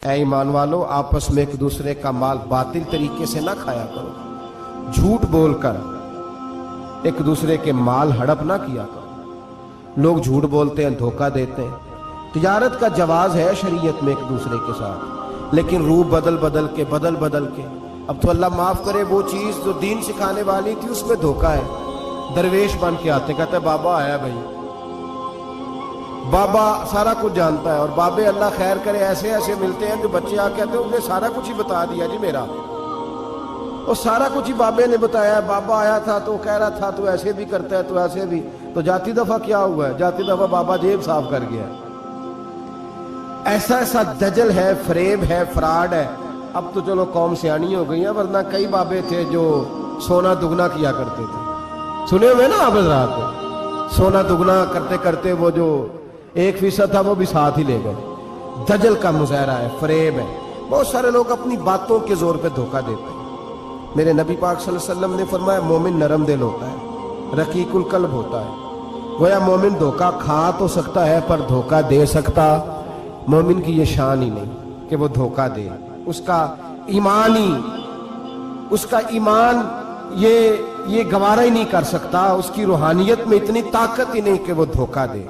اے ایمان والو آپس میں ایک دوسرے کا مال باطل طریقے سے نہ کھایا کرو، جھوٹ بول کر ایک دوسرے کے مال ہڑپ نہ کیا کرو۔ لوگ جھوٹ بولتے ہیں، دھوکہ دیتے ہیں۔ تجارت کا جواز ہے شریعت میں ایک دوسرے کے ساتھ، لیکن روح بدل بدل کے اب تو اللہ معاف کرے وہ چیز جو دین سکھانے والی تھی اس میں دھوکہ ہے۔ درویش بن کے آتے، کہتے ہیں بابا آیا بھائی، بابا سارا کچھ جانتا ہے، اور بابے اللہ خیر کرے ایسے ایسے ملتے ہیں جو بچے آ کہتے ہیں انہیں سارا کچھ ہی بتا دیا جی میرا، اور سارا کچھ ہی بابے نے بتایا۔ بابا آیا تھا تو کہہ رہا تھا تو ایسے بھی کرتا ہے تو ایسے بھی، تو جاتی دفعہ کیا ہوا ہے؟ جاتی دفعہ بابا جیب صاف کر گیا۔ ایسا دجل ہے، فریب ہے، فراڈ ہے۔ اب تو چلو قوم سیانی ہو گئی ہے، ورنہ کئی بابے تھے جو سونا دگنا کیا کرتے تھے، سنے ہوئے نا آپ حضرات کو؟ سونا دگنا کرتے کرتے وہ جو 1% تھا وہ بھی ساتھ ہی لے گئے۔ دجل کا مظاہرہ ہے، فریب ہے۔ بہت سارے لوگ اپنی باتوں کے زور پہ دھوکہ دیتے ہیں۔ میرے نبی پاک صلی اللہ علیہ وسلم نے فرمایا مومن نرم دل ہوتا ہے، رقیق القلب ہوتا ہے۔ گویا مومن دھوکہ کھا تو سکتا ہے پر دھوکہ دے سکتا مومن کی یہ شان ہی نہیں کہ وہ دھوکہ دے۔ اس کا ایمان یہ گوارا ہی نہیں کر سکتا، اس کی روحانیت میں اتنی طاقت ہی نہیں کہ وہ دھوکہ دے۔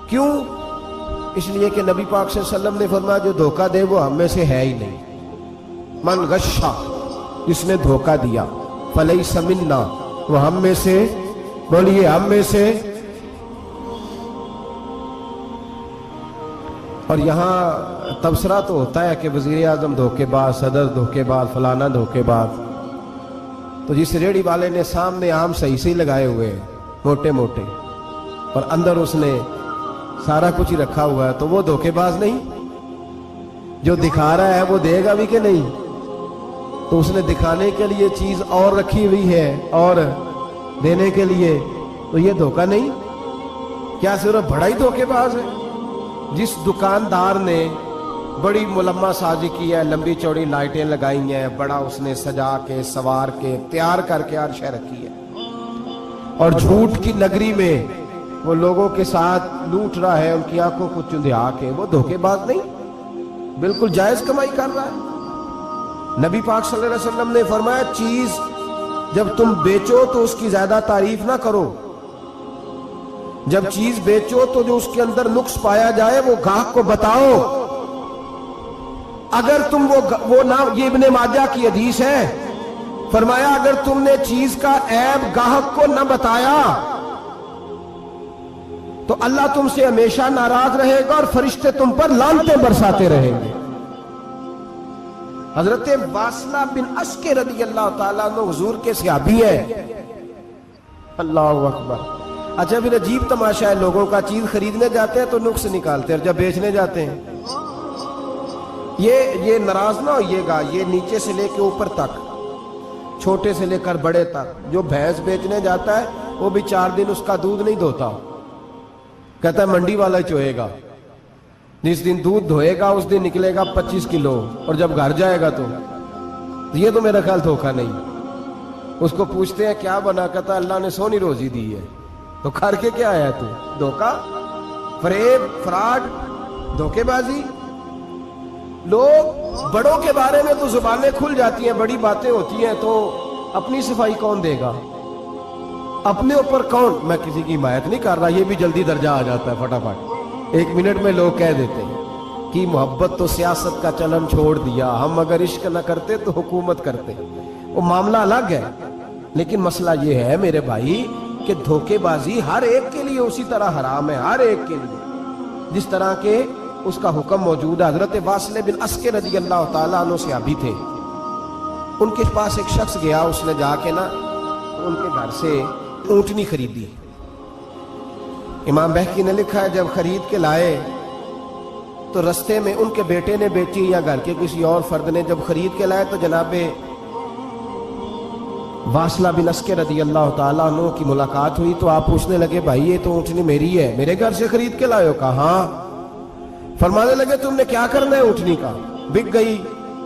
کیوں؟ اس لیے کہ نبی پاک صلی اللہ علیہ وسلم نے فرمایا جو دھوکہ دے وہ ہم میں سے ہے ہی نہیں۔ من غشا، جس نے دھوکہ دیا، فلیس منا، وہ ہم میں سے، بولیے ہم میں سے۔ اور یہاں تبصرہ تو ہوتا ہے کہ وزیر اعظم دھوکے باز، صدر دھوکے باز، فلانا دھوکے باز۔ تو جس ریڑھی والے نے سامنے آم صحیح لگائے ہوئے موٹے موٹے اور اندر اس نے سارا کچھ ہی رکھا ہوا ہے، تو وہ دھوکے باز نہیں؟ جو دکھا رہا ہے وہ دے گا بھی کہ نہیں؟ تو اس نے دکھانے کے لیے چیز اور رکھی ہوئی ہے اور دینے کے لیے، تو یہ دھوکہ نہیں؟ کیا صرف بڑا ہی دھوکے باز ہے؟ جس دکاندار نے بڑی ملمہ سازی کی ہے، لمبی چوڑی لائٹیں لگائی ہیں، بڑا اس نے سجا کے سوار کے تیار کر کے ہر شے رکھی ہے، اور جھوٹ کی نگری میں وہ لوگوں کے ساتھ لوٹ رہا ہے، ان کی آنکھوں کو چندھیا کے، وہ دھوکے باز نہیں؟ بالکل جائز کمائی کر رہا ہے۔ نبی پاک صلی اللہ علیہ وسلم نے فرمایا چیز جب تم بیچو تو اس کی زیادہ تعریف نہ کرو، جب چیز بیچو تو جو اس کے اندر نقص پایا جائے وہ گاہک کو بتاؤ۔ اگر تم وہ نہ، یہ ابن ماجہ کی حدیث ہے، فرمایا اگر تم نے چیز کا عیب گاہک کو نہ بتایا تو اللہ تم سے ہمیشہ ناراض رہے گا اور فرشتے تم پر لعنتیں برساتے رہیں گے۔ حضرت واصلہ بن اسکے رضی اللہ تعالیٰ عنہ حضور کے صحابی ہے۔ اللہ اکبر۔ اچھا پھر عجیب تماشا ہے، لوگوں کا چیز خریدنے جاتے ہیں تو نقص نکالتے ہیں، اور جب بیچنے جاتے ہیں یہ ناراض نہ ہوئیے گا، یہ نیچے سے لے کے اوپر تک، چھوٹے سے لے کر بڑے تک، جو بھینس بیچنے جاتا ہے وہ بھی 4 دن اس کا دودھ نہیں دھوتا، کہتا ہے منڈی والا چوئے گا، جس دن دودھ دھوئے گا اس دن نکلے گا 25 کلو، اور جب گھر جائے گا تو یہ تو میرا خیال دھوکہ نہیں۔ اس کو پوچھتے ہیں کیا بنا، کہتا ہے اللہ نے سونی روزی دی ہے، تو کر کے کیا آیا تو؟ دھوکہ، فریب، فراڈ، دھوکے بازی۔ لوگ بڑوں کے بارے میں تو زبانیں کھل جاتی ہیں، بڑی باتیں ہوتی ہیں، تو اپنی صفائی کون دے گا؟ اپنے اوپر کون؟ میں کسی کی حمایت نہیں کر رہا، یہ بھی جلدی درجہ آ جاتا ہے فٹافٹ، 1 منٹ میں لوگ کہہ دیتے ہیں کہ محبت تو سیاست کا چلن چھوڑ دیا، ہم اگر عشق نہ کرتے تو حکومت کرتے، وہ معاملہ الگ ہے۔ لیکن مسئلہ یہ ہے میرے بھائی کہ دھوکے بازی ہر ایک کے لیے اسی طرح حرام ہے، ہر ایک کے لیے، جس طرح کے اس کا حکم موجود ہے۔ حضرت واصلہ بن اسکے رضی اللہ تعالیٰ عنہ صحابی تھے، ان کے پاس ایک شخص گیا، اس نے جا کے نا ان کے گھر سے اونٹنی خریدی۔ امام بہقی نے لکھا ہے جب خرید کے لائے تو رستے میں ان کے بیٹے نے بیچی یا گھر کے کسی اور فرد نے جب خرید کے لائے تو جناب واصلہ بن اسکے رضی اللہ تعالیٰ عنہ کی ملاقات ہوئی، تو آپ پوچھنے لگے بھائی یہ تو اونٹنی میری ہے، میرے گھر سے خرید کے لائے ہو؟ کہا ہاں۔ فرمانے لگے تم نے کیا کرنا ہے اونٹنی کا؟ بک گئی،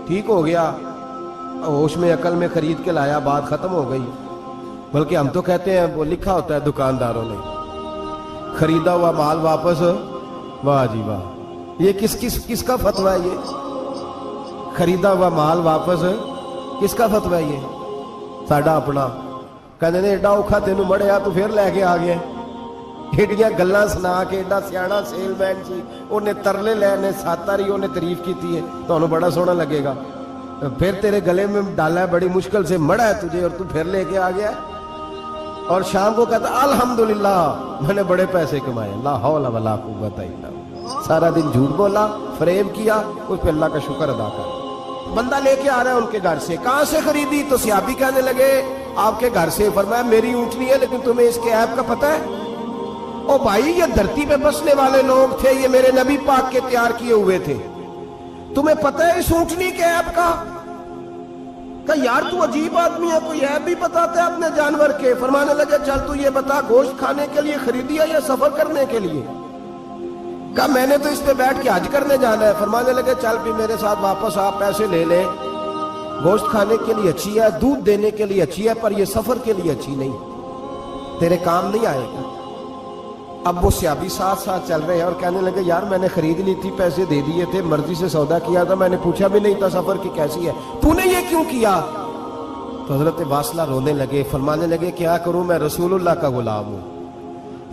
ٹھیک ہو گیا، ہوش میں عقل میں خرید کے لایا، بات ختم ہو گئی۔ بلکہ ہم تو کہتے ہیں، وہ لکھا ہوتا ہے دکانداروں نے، خریدا ہوا مال واپس، واہ جی واہ، یہ کس کا فتویٰ ہے؟ खरीदा हुआ माल वापस, किसका फतवा है ये? साडा अपना। कहते ने एडा औखा तेनू मड़िया तू फिर लैके आ गया। एडियां गल्लां सुना के एडा सियाणा सेलमैन सी, उन्हें तरले लैने 7 वारी उन्हें तारीफ की है, तुहानू बड़ा सोहना लगेगा। फिर तेरे गले में डाला है, बड़ी मुश्किल से मड़ा है तुझे और तू फिर लेके आ गया। और शाम को कहता अल्हम्दुलिल्लाह मैंने बड़े पैसे कमाए, ला हौला वला कुव्वता इल्ला बिल्लाह। सारा दिन झूठ बोला, फ्रेम किया, उस पर अल्लाह का शुक्र अदा कर। बंदा लेके आ रहा है उनके घर से, कहां से खरीदी? तो सियाबी कहने लगे आपके घर से। फरमाया मेरी ऊँटनी है, लेकिन तुम्हें इसके ऐप का पता है? ओ भाई ये धरती पे बसने वाले लोग थे, ये मेरे नबी पाक के तैयार किए हुए थे, तुम्हें पता है इस ऊँटनी के ऐप का? यार तू अजीब आदमी है, कोई ऐप भी बताता है अपने जानवर के। फरमाने लगे चल तू ये बता, गोश्त खाने के लिए खरीदी है या सफर करने के लिए? कहा मैंने तो इस पे बैठ के हज करने जाना है। फरमाने लगे चल भी मेरे साथ वापस आ, पैसे ले ले, गोश्त खाने के लिए अच्छी है, दूध देने के लिए अच्छी है, पर ये सफर के लिए अच्छी नहीं, तेरे काम नहीं आएगा। अब वो सियाबी साथ साथ चल रहे हैं और कहने लगे यार मैंने खरीद ली थी, पैसे दे दिए थे, मर्जी से सौदा किया था, मैंने पूछा भी नहीं था सफर की कैसी है, तूने ये क्यों किया? तो हजरत वासला रोने लगे, फरमाने लगे क्या करूं, मैं रसूलुल्लाह का गुलाम हूं,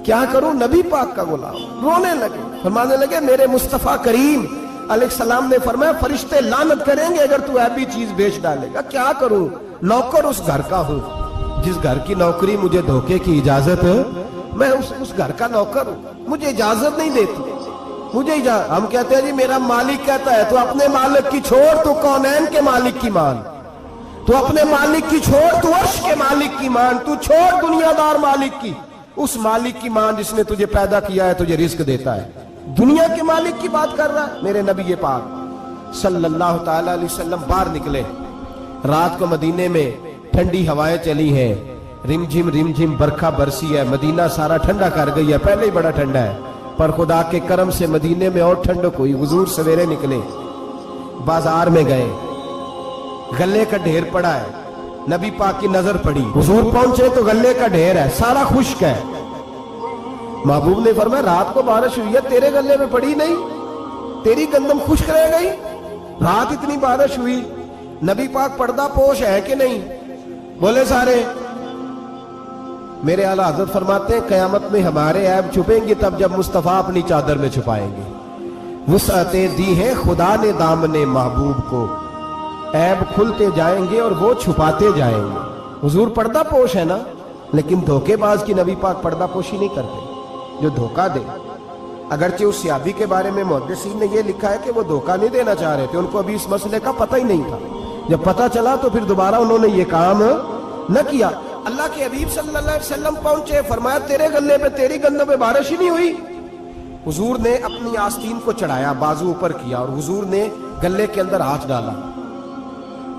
क्या करूं, नबी पाक का गुलाम। रोने लगे, फरमाने लगे मेरे मुस्तफा करीम अलैहिस्सलाम ने फरमाया फरिश्ते लानत करेंगे अगर तू ऐसी चीज बेच डालेगा। क्या करूं, नौकर उस घर का हूं जिस घर की नौकरी मुझे धोखे की इजाजत, मैं उस घर का नौकर हूं, मुझे इजाजत नहीं देती, मुझे इजाजत। हम कहते हैं जी मेरा मालिक कहता है, तो अपने मालिक की छोड़, तू कौनैन के मालिक की मान, तू अपने मालिक की छोड़, तू अर्श के मालिक की मान, तू छोड़ दुनियादार मालिक की, उस मालिक की मान जिसने तुझे पैदा किया है, तुझे रिस्क देता है। दुनिया के मालिक की बात कर रहा है। मेरे नबी पाक सल्लल्लाहु ताला अलैहि वसल्लम बाहर निकले, रात को मदीने में ठंडी हवाएं चली हैं, रिमझिम बरखा बरसी है, मदीना सारा ठंडा कर गई है, पहले ही बड़ा ठंडा है, पर खुदा के करम से मदीने में और ठंडक हुई। हुजूर सवेरे निकले, बाजार में गए, गल्ले का ढेर पड़ा है, नबी पाक की नजर पड़ी, हुजूर पहुंचे तो गल्ले का ढेर है, सारा खुश्क है। महबूब ने फरमाया रात को बारिश हुई है, तेरे गल्ले में पड़ी नहीं, तेरी गंदम खुश्क रह गई, रात इतनी बारिश हुई। नबी पाक पर्दा पोश है कि नहीं? बोले सारे। मेरे आला हज़रत फरमाते हैं कयामत में हमारे ऐब छुपेंगे तब जब मुस्तफा अपनी चादर में छुपाएंगे। वुसअतें दी है खुदा ने दामने महबूब को, ऐब खुलते जाएंगे और वो छुपाते जाएंगे। हुजूर पर्दा पोश है ना, लेकिन धोखेबाज की नबी पाक पर्दा पोशी नहीं करते, जो धोखा दे। अगरचे उस सियाबी के बारे में मुहद्दिसीन ने ये लिखा है कि वो धोखा नहीं देना चाह रहे थे, उनको अभी इस मसले का पता ही नहीं था, जब पता चला तो फिर दोबारा उन्होंने ये काम न किया। अल्लाह के हबीब सल्लल्लाहु अलैहि वसल्लम पहुंचे, फरमाया तेरे गले पे तेरी गंदों पे बारिश ही नहीं हुई। हुजूर ने अपनी आस्तीन को चढ़ाया, बाजू ऊपर किया और हुजूर ने गले के अंदर हाथ डाला,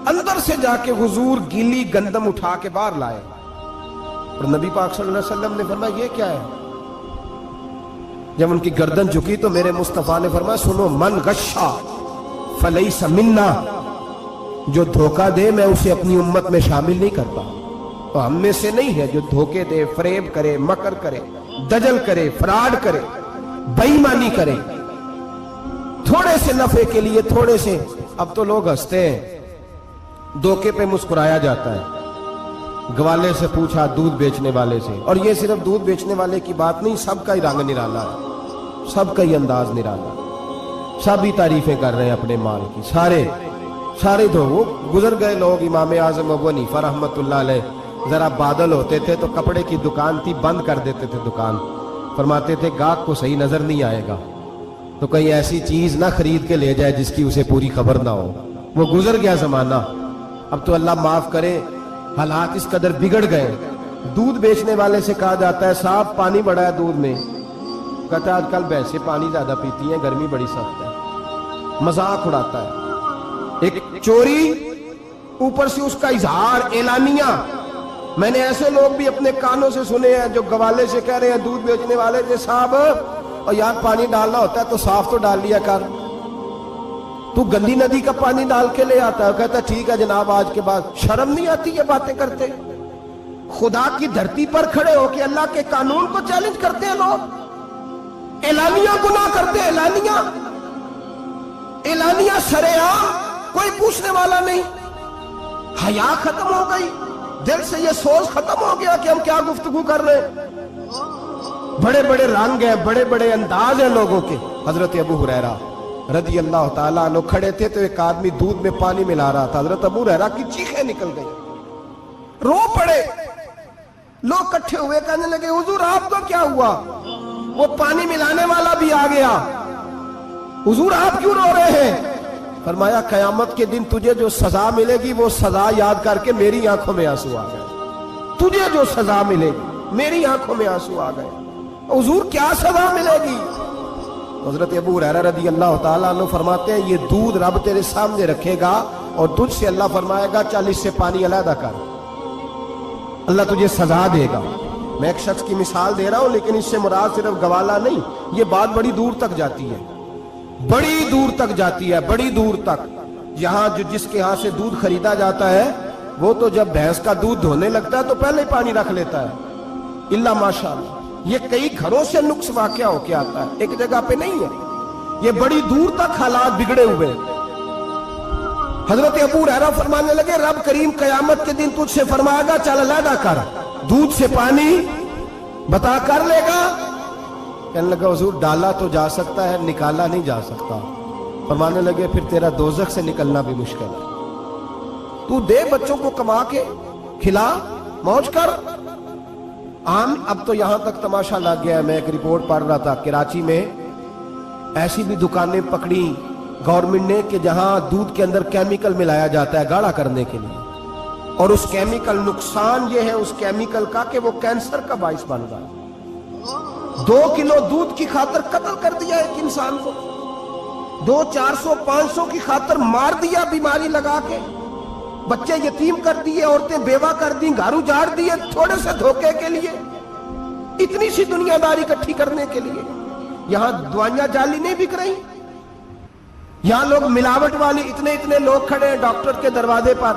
अंदर से जाके हुजूर गीली गंदम उठा के बाहर लाए और नबी पाक सल्लल्लाहु अलैहि वसल्लम ने फरमाया ये क्या है? जब उनकी गर्दन झुकी तो मेरे मुस्तफा ने फरमाया सुनो, मन गश्शा फलैसा मिन्ना, जो धोखा दे मैं उसे अपनी उम्मत में शामिल नहीं करता। तो हम में से नहीं है जो धोखे दे, फरेब करे, मकर करे, दजल करे, फ्रॉड करे, बेईमानी करे, थोड़े से नफे के लिए, थोड़े से। अब तो लोग हंसते हैं, धोखे पे मुस्कुराया जाता है। ग्वाले से पूछा दूध बेचने वाले से, और ये सिर्फ दूध बेचने वाले की बात नहीं, सबका ही रंग निराला है, सबका ही अंदाज निराला, सभी तारीफें कर रहे हैं अपने माल की, सारे तो वो गुजर गए लोग। इमाम आजम अबू हनीफा रहमतुल्लाह अलैह, जरा बादल होते थे तो कपड़े की दुकान थी, बंद कर देते थे दुकान, फरमाते थे गाहक को सही नजर नहीं आएगा तो कहीं ऐसी चीज ना खरीद के ले जाए जिसकी उसे पूरी खबर ना हो। वो गुजर गया जमाना, अब तो अल्लाह माफ करे, हालात इस कदर बिगड़ गए। दूध बेचने वाले से कहा जाता है साहब पानी बड़ा है दूध में, कहता है आजकल भैंसे पानी ज्यादा पीती हैं, गर्मी बड़ी सख्त है, मजाक उड़ाता है। एक चोरी, ऊपर से उसका इजहार, एलानिया। मैंने ऐसे लोग भी अपने कानों से सुने हैं जो गवाले से कह रहे हैं दूध बेचने वाले से, साहब और यार पानी डालना होता है तो साफ तो डाल लिया कर, तू गंदी नदी का पानी डाल के ले आता है। कहता ठीक है जनाब, आज के बाद शर्म नहीं आती ये बातें करते? खुदा की धरती पर खड़े होकर अल्लाह के कानून को चैलेंज करते हैं लोग, एलानिया गुनाह करते हैं, एलानिया सरेआम कोई पूछने वाला नहीं। हया खत्म हो गई, दिल से ये सोच खत्म हो गया कि हम क्या गुफ्तगू कर रहे हैं। बड़े बड़े रंग हैं, बड़े बड़े अंदाज हैं लोगों के। हजरत अबू हुरैरा रदी अल्लाह ताला अन्हु खड़े थे तो एक आदमी दूध में पानी मिला रहा था। हजरत अबू हुरैरा की चीखें निकल गई, रो पड़े। लोग इकट्ठे हुए, कहने लगे हुजूर आपको क्या हुआ? वो पानी मिलाने वाला भी आ गया। हुजूर आप क्यों रो रहे हैं? फरमाया कयामत के दिन तुझे जो सजा मिलेगी वो सजा याद करके मेरी आंखों में आंसू आ गए। तुझे जो सजा मिलेगी मेरी आंखों में आंसू आ गए। हुजूर क्या सजा मिलेगी? हजरत अबू हुरैरा रज़ी अल्लाह ताला अन्हु फरमाते हैं ये दूध रब तेरे सामने रखेगा और तुझसे अल्लाह फरमाएगा चल इससे पानी अलहदा कर, अल्लाह तुझे सजा देगा। मैं एक शख्स की मिसाल दे रहा हूं, लेकिन इससे मुराद सिर्फ गवाला नहीं, ये बात बड़ी दूर तक जाती है, बड़ी दूर तक जाती है, बड़ी दूर तक। यहां जो जिसके यहां से दूध खरीदा जाता है वो तो जब भैंस का दूध धोने लगता है तो पहले ही पानी रख लेता है। इल्ला माशाअल्लाह ये कई घरों से नुक्स वाकया होके आता है, एक जगह पे नहीं है। ये बड़ी दूर तक हालात बिगड़े हुए। हजरत अबू हुरैरा फरमाने लगे रब करीम कयामत के दिन तुझसे फरमाएगा चल अलहदा कर, दूध से पानी बता कर लेगा। कहने लगा हुजूर डाला तो जा सकता है, निकाला नहीं जा सकता। फरमाने लगे फिर तेरा दोजख से निकलना भी मुश्किल है। तू दे बच्चों को कमा के खिला, मौज कर। अब तो यहां तक तमाशा लग गया है। मैं एक रिपोर्ट पढ़ रहा था, कराची में ऐसी भी दुकानें पकड़ी गवर्नमेंट ने कि जहां दूध के अंदर केमिकल मिलाया जाता है गाढ़ा करने के लिए, और उस केमिकल नुकसान ये है उस केमिकल का कि वो कैंसर का बाइस बन रहा है। 2 किलो दूध की खातर कत्ल कर दिया एक इंसान को, 200, 400, 500 की खातर मार दिया बीमारी लगा के, बच्चे यतीम कर दिए, औरतें बेवा कर दी, घर उजाड़ दिए थोड़े से धोखे के लिए, इतनी सी दुनियादारी इकट्ठी करने के लिए। यहां दवाइयां जाली नहीं बिक रही, यहां लोग मिलावट वाली, इतने इतने लोग खड़े हैं डॉक्टर के दरवाजे पर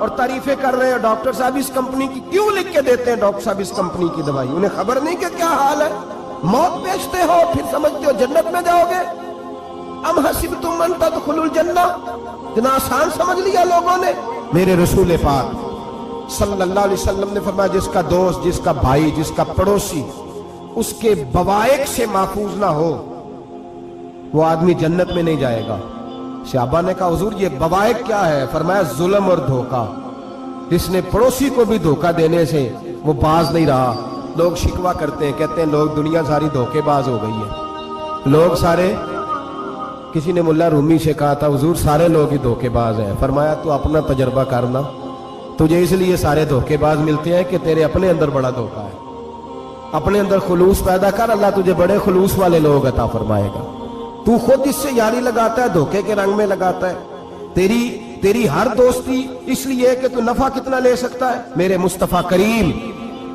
और तारीफें कर रहे हैं डॉक्टर साहब इस कंपनी की क्यों लिख के देते हैं डॉक्टर साहब इस कंपनी की दवाई। उन्हें खबर नहीं कि क्या हाल है। मौत बेचते हो फिर समझते हो जन्नत में जाओगे। अम हसिबतुम अन तदखुलुल जन्नह, इतना आसान समझ लिया लोगों ने। मेरे रसूल पाक सल्लल्लाहु अलैहि वसल्लम ने फरमाया जिसका दोस्त, जिसका भाई, जिसका पड़ोसी उसके बवाइक से महफूज ना हो वो आदमी जन्नत में नहीं जाएगा। सहाबा ने कहा हुजूर ये बवाइक क्या है? फरमाया जुल्म और धोखा। जिसने पड़ोसी को भी धोखा देने से वो बाज नहीं रहा। लोग शिकवा करते हैं, कहते हैं लोग दुनिया सारी धोखेबाज हो गई है। लोग सारे, किसी ने मुल्ला रूमी से कहा था हुजूर सारे लोग ही धोखेबाज हैं। फरमाया तू अपना तजर्बा करना, तुझे इसलिए सारे धोखेबाज मिलते हैं कि तेरे अपने अंदर बड़ा धोखा है। अपने अंदर खुलूस पैदा कर, अल्लाह तुझे बड़े खुलूस वाले लोग अता फरमाएगा। तू खुद इससे यारी लगाता है, धोखे के रंग में लगाता है। तेरी हर दोस्ती इसलिए कि तू नफा कितना ले सकता है। मेरे मुस्तफा करीम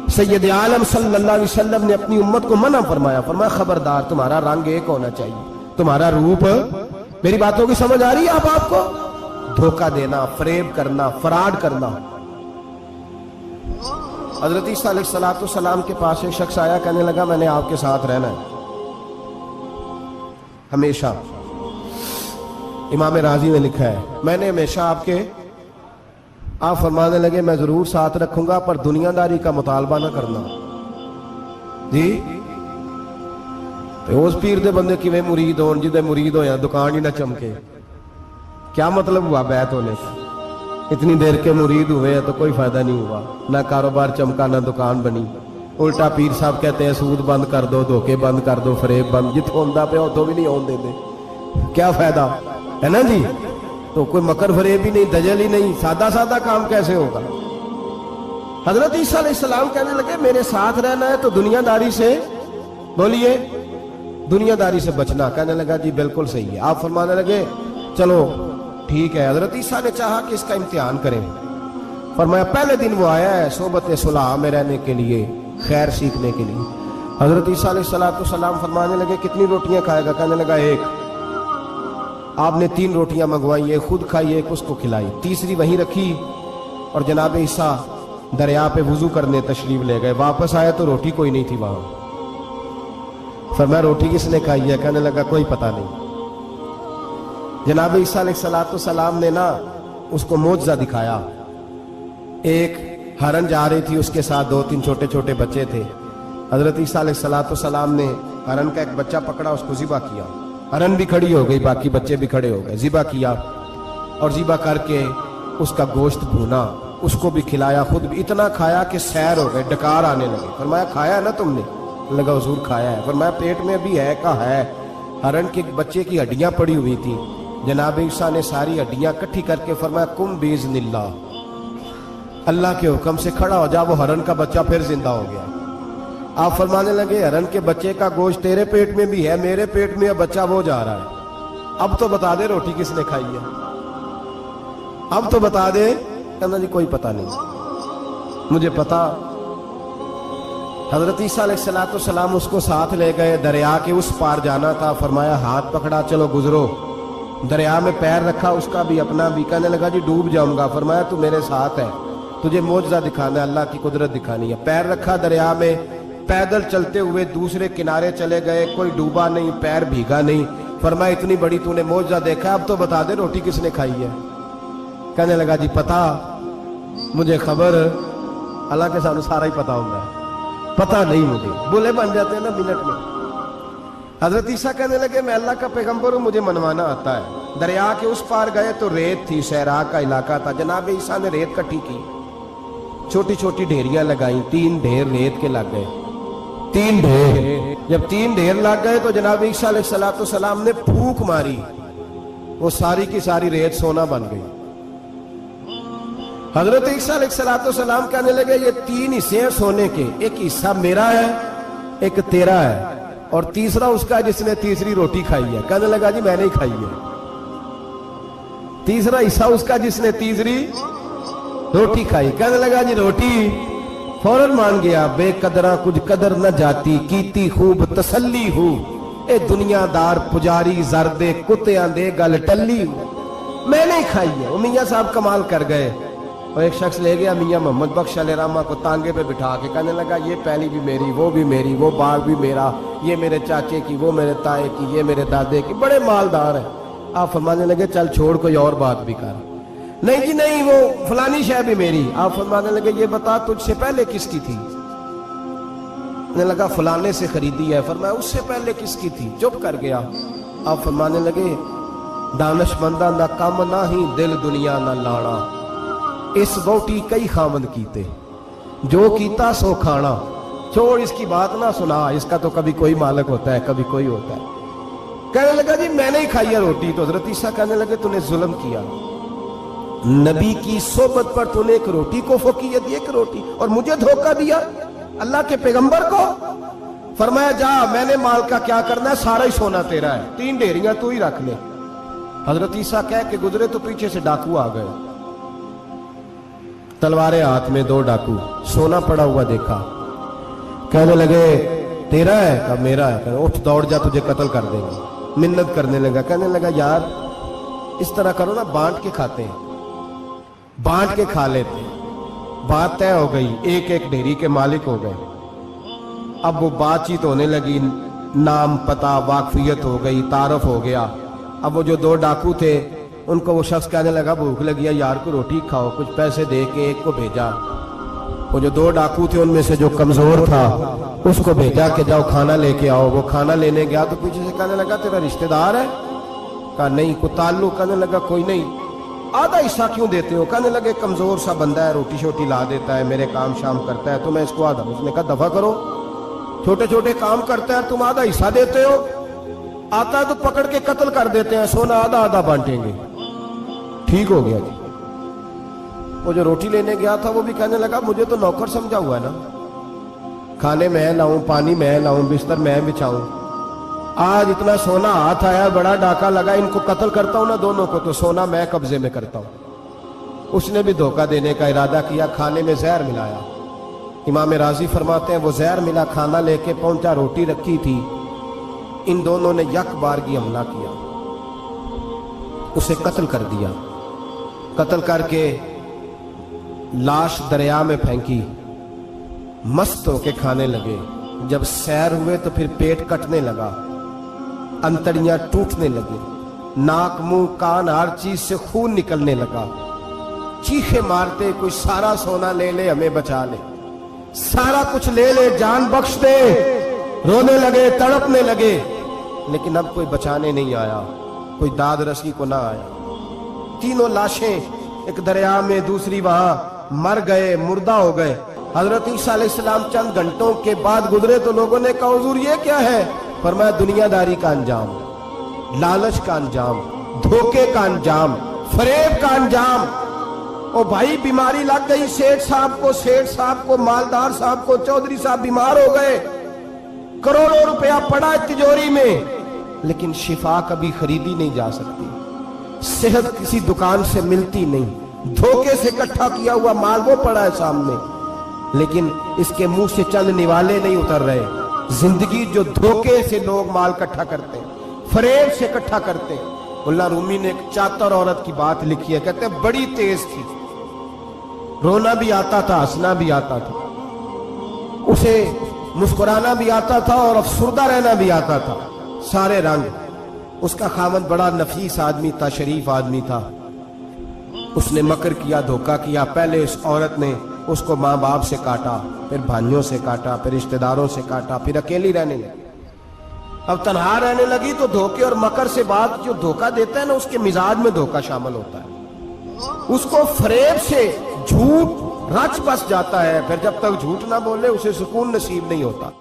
सैयद आलम सल्लल्लाहु अलैहि वसल्लम ने अपनी उम्मत को मना फरमाया, फरमाया खबरदार तुम्हारा रंग एक होना चाहिए, तुम्हारा रूप। मेरी बातों की समझ आ रही है आपको? धोखा देना, फरेब करना, फराड करना। हजरत ईसा अलैहिस्सलाम के पास एक शख्स आया, कहने लगा मैंने आपके साथ रहना है हमेशा। इमाम राजी ने लिखा है मैंने हमेशा आपके, आप फरमाने लगे मैं जरूर साथ रखूंगा पर दुनियादारी का मुतालबा ना करना। जी उस पीर दे बंदे किवें मुरीद होन जिदे मुरीद होया दुकान ही ना चमके। क्या मतलब हुआ बैत होने का? इतनी देर के मुरीद हुए तो कोई फायदा नहीं हुआ, ना कारोबार चमका ना दुकान बनी। उल्टा पीर साहब कहते हैं सूद बंद कर दो, धोखे बंद कर दो, फरेब बंद, जिथों होंदा पे उथों भी नहीं होन देते। क्या फायदा है ना जी? तो कोई मकर फरेब ही नहीं, दजल ही नहीं, सादा सादा काम कैसे होगा? हजरत ईसा अलैहिस्सलाम कहने लगे मेरे साथ रहना है तो दुनियादारी से, बोलिए दुनियादारी से बचना। कहने लगा जी बिल्कुल सही है। आप फरमाने लगे चलो ठीक है। हजरत ईसा ने चाहा कि इसका इम्तिहान करें। फरमाया पहले दिन वो आया है सोबत सुलह में रहने के लिए, खैर सीखने के लिए। हजरत ईसा अलैहिस्सलाम फरमाने लगे कितनी रोटियां खाएगा? कहने लगा एक। आपने 3 रोटियां मंगवाई, एक खुद खाई, एक उसको खिलाई, तीसरी वहीं रखी और जनाब ईसा दरिया पे वुजू करने तशरीफ ले गए। वापस आए तो रोटी कोई नहीं थी वहां। फरमाया रोटी किसने खाई है? कहने लगा कोई पता नहीं। जनाब ईसा अलैहिस्सलाम ने ना उसको मोजज़ा दिखाया। एक हरन जा रही थी, उसके साथ 2-3 छोटे छोटे बच्चे थे। हजरत ईसा अलैहिस्सलाम ने हरन का एक बच्चा पकड़ा, उसको ज़िबा किया। हरन भी खड़ी हो गई, बाकी बच्चे भी खड़े हो गए। ज़िबा किया और ज़िबा करके उसका गोश्त भूना, उसको भी खिलाया, खुद भी इतना खाया कि सैर हो गए, डकार आने लगे। फरमाया खाया ना तुमने? लगा हुजूर खाया है। फरमाया पेट में अभी है? का है। हरन के बच्चे की हड्डियां पड़ी हुई थी। जनाब ईसा ने सारी हड्डियां इकट्ठी करके फरमाया कुम बिइज़्निल्लाह, अल्लाह के हुक्म से खड़ा हो जा। वो हरन का बच्चा फिर जिंदा हो गया। आप फरमाने लगे हरन के बच्चे का गोश्त तेरे पेट में भी है, मेरे पेट में बच्चा वो जा रहा है, अब तो बता दे रोटी किसने खाई है, अब तो बता दे। कहना जी कोई पता नहीं, मुझे पता। हजरत ईसा अलैहिस्सलाम उसको साथ ले गए, दरिया के उस पार जाना था। फरमाया हाथ पकड़ा, चलो गुजरो। दरिया में पैर रखा, उसका भी अपना भी। कहने लगा जी डूब जाऊंगा। फरमाया तू मेरे साथ है, तुझे मोजज़ा दिखाना है, अल्लाह की कुदरत दिखानी है। पैर रखा दरिया में, पैदल चलते हुए दूसरे किनारे चले गए। कोई डूबा नहीं, पैर भीगा नहीं। फरमाया इतनी बड़ी तूने मोजज़ा देखा, अब तो बता दे रोटी किसने खाई है। कहने लगा जी पता, मुझे खबर, अल्लाह के सामने सारा ही पता होता है, पता नहीं मुझे। बुले बन जाते हैं ना मिनट में। हजरत ईसा कहने लगे मैं अल्लाह का पैगंबर हूं, मुझे मनवाना आता है। दरिया के उस पार गए तो रेत थी, सहरा का इलाका था। जनाब ईसा ने रेत इकट्ठी की, छोटी छोटी ढेरियां लगाई। 3 ढेर रेत के लग गए, 3 ढेर। जब 3 ढेर लग गए तो जनाब ईसा अलैहिस्सलाम ने फूंक मारी, वो सारी की सारी रेत सोना बन गई। हजरत ईसा अलैहिस्सलाम कहने लगे ये 3 हिस्से हैं सोने के, एक हिस्सा मेरा है, एक तेरा है, और तीसरा उसका जिसने तीसरी रोटी खाई है। कहने लगा जी मैंने ही खाई है। तीसरा हिस्सा उसका जिसने तीसरी रोटी खाई। कहने लगा जी रोटी। फौरन मान गया, बेकदरा कुछ कदर न जाती, कीती खूब तसल्ली हूं, ए दुनियादार पुजारी जरदे कुत्तियां दे गल टल्ली, मैंने ही खाई है। वो मियां साहब कमाल कर गए। और एक शख्स ले गया मियां मोहम्मद बख्श अलैहिर्रहमा को, तांगे पे बिठा के कहने लगा ये पहली भी मेरी, वो भी मेरी, वो बाग भी मेरा, ये मेरे चाचे की, वो मेरे ताए की, ये मेरे दादे की, बड़े मालदार है। आप फरमाने लगे चल छोड़ कोई और बात भी कर। नहीं जी नहीं, वो फलानी शय भी मेरी। आप फरमाने लगे ये बता तुझसे पहले किसकी थी? ने लगा फलाने से खरीदी है। फरमाया उससे पहले किसकी थी? चुप कर गया। आप फरमाने लगे दानशमंदा ना कम ना ही दिल दुनिया ना लाना, इस बोटी कई खामद कीते, जो कीता सो खाना। छोड़ इसकी बात ना सुना, इसका तो कभी कोई मालिक होता है, कभी कोई होता है। कहने लगा जी मैंने ही खाई है रोटी। तो हजरत ईसा कहने लगे तूने जुल्म किया, नबी की सोबत पर तूने एक रोटी को फकीयत दी, एक रोटी, और मुझे धोखा दिया अल्लाह के पैगंबर को। फरमाया जा, मैंने माल का क्या करना है, सारा ही सोना तेरा है, 3 ढेरियां तू ही रख ले। हजरत ईसा कह के गुजरे तो पीछे से डाकू आ गए, तलवारें हाथ में, 2 डाकू, सोना पड़ा हुआ देखा। कहने लगे तेरा है? कहा मेरा है। कहने उठ दौड़ जा, तुझे कत्ल कर देंगे। मिन्नत करने लगा। कहने लगा यार इस तरह करो ना, बांट के खाते हैं, बांट के खा लेते। बात तय हो गई, एक एक ढेरी के मालिक हो गए। अब वो बातचीत होने लगी, नाम पता वाकफियत हो गई, तारफ हो गया। अब वो जो 2 डाकू थे उनको वो शख्स कहने लगा भूख लगी है यार को रोटी खाओ, कुछ पैसे दे के एक को भेजा। वो जो 2 डाकू थे उनमें से जो कमजोर था उसको भेजा कि जाओ खाना लेके आओ। वो खाना लेने गया तो पीछे से कहने लगा तेरा रिश्तेदार है? कहा नहीं। को ताल्लुक? कहने लगा कोई नहीं। आधा हिस्सा क्यों देते हो? कहने लगे कमजोर सा बंदा है, रोटी शोटी ला देता है, मेरे काम शाम करता है, तो मैं इसको आधा। उसने कहा दफा करो, छोटे छोटे काम करता है, तुम आधा हिस्सा देते हो, आता है तो पकड़ के कत्ल कर देते हैं, सोना आधा आधा बांटेंगे। ठीक हो गया जी। वो जो रोटी लेने गया था वो भी कहने लगा मुझे तो नौकर समझा हुआ है ना, खाने मैं लाऊं, पानी मैं लाऊं, बिस्तर मैं बिछाऊं, आज इतना सोना हाथ आया, बड़ा डाका लगा, इनको कत्ल करता हूं ना दोनों को, तो सोना मैं कब्जे में करता हूं। उसने भी धोखा देने का इरादा किया, खाने में जहर मिलाया। इमाम राजी फरमाते हैं वो जहर मिला खाना लेके पहुंचा, रोटी रखी थी, इन दोनों ने यक बारगी हमला किया, उसे कत्ल कर दिया। कत्ल करके लाश दरिया में फेंकी, मस्त होके खाने लगे। जब सैर हुए तो फिर पेट कटने लगा, अंतड़ियां टूटने लगी, नाक मुंह कान हर चीज से खून निकलने लगा। चीखे मारते कोई सारा सोना ले ले हमें बचा ले, सारा कुछ ले ले जान बख्श दे। रोने लगे तड़पने लगे, लेकिन अब कोई बचाने नहीं आया, कोई दाद रसी को ना आया। तीनों लाशें एक दरिया में, दूसरी वहां मर गए, मुर्दा हो गए। हजरत ईसा अलैहिस्सलाम चंद घंटों के बाद गुजरे तो लोगों ने कहा हुजूर ये क्या है? फरमाया दुनियादारी का अंजाम, लालच का अंजाम, धोखे का अंजाम, फरेब का अंजाम। ओ भाई बीमारी लग गई सेठ साहब को, मालदार साहब को, चौधरी साहब बीमार हो गए, करोड़ों रुपया पड़ा है तिजोरी में, लेकिन शिफा कभी खरीदी नहीं जा सकती, सेहत किसी दुकान से मिलती नहीं, धोखे से इकट्ठा किया हुआ माल वो पड़ा है सामने, लेकिन इसके मुंह से चंद निवाले नहीं उतर रहे। जिंदगी जो धोखे से लोग माल इकट्ठा करते हैं, फरेब से इकट्ठा करते हैं। मुल्ला रूमी ने एक चातर औरत की बात लिखी है, कहते हैं बड़ी तेज थी, रोना भी आता था, हंसना भी आता था, उसे मुस्कुराना भी आता था और अफसुर्दा रहना भी आता था, सारे रंग। उसका खामद बड़ा नफीस आदमी था, शरीफ आदमी था। उसने मकर किया, धोखा किया। पहले इस औरत ने उसको माँ बाप से काटा, फिर भाइयों से काटा, फिर रिश्तेदारों से काटा, फिर अकेली रहने लगी। अब तन्हा रहने लगी तो धोखे और मकर से बात, जो धोखा देता है ना उसके मिजाज में धोखा शामिल होता है। उसको फरेब से झूठ रच बस जाता है, फिर जब तक झूठ ना बोले उसे सुकून नसीब नहीं होता।